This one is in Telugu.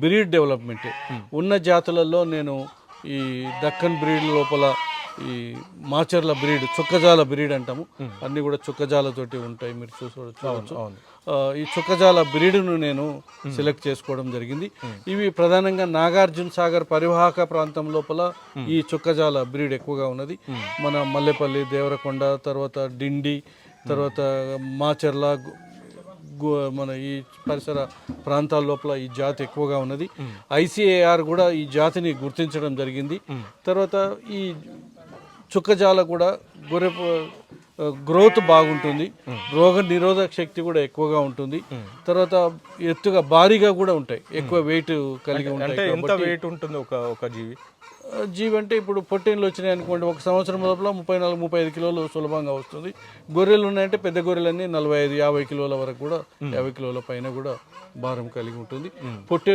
బ్రీడ్ డెవలప్మెంట్ ఉన్న జాతులలో నేను ఈ దక్కన్ బ్రీడ్ లోపల ఈ మాచర్ల బ్రీడ్ చుక్కజాల బ్రీడ్ అంటాము, అన్నీ కూడా చుక్కజాలతోటి ఉంటాయి, మీరు చూసుకోవచ్చు. ఈ చుక్కజాల బ్రీడ్ను నేను సెలెక్ట్ చేసుకోవడం జరిగింది. ఇవి ప్రధానంగా నాగార్జున సాగర్ పరివాహక ప్రాంతం లోపల ఈ చుక్కజాల బ్రీడ్ ఎక్కువగా ఉన్నది. మన మల్లెపల్లి, దేవరకొండ, తర్వాత డిండి, తర్వాత మాచర్ల, మన ఈ పరిసర ప్రాంతాల లోపల ఈ జాతి ఎక్కువగా ఉన్నది. ఐసిఏఆర్ కూడా ఈ జాతిని గుర్తించడం జరిగింది. తర్వాత ఈ చుక్కజాల కూడా గొర్రె గ్రోత్ బాగుంటుంది, రోగ నిరోధక శక్తి కూడా ఎక్కువగా ఉంటుంది. తర్వాత ఎత్తుగా భారీగా కూడా ఉంటాయి, ఎక్కువ వెయిట్ కలిగి ఉంటాయి. ఎంత వెయిట్ ఉంటుంది ఒక జీవి అంటే ఇప్పుడు పొట్టేళ్ళు వచ్చినాయి అనుకోండి, ఒక సంవత్సరం లోపల 34-35 కిలోలు సులభంగా వస్తుంది. గొర్రెలు ఉన్నాయంటే పెద్ద గొర్రెలన్నీ 45-50 కిలోల వరకు కూడా, 50 కిలోల పైన కూడా భారం కలిగి ఉంటుంది. పొట్టేలు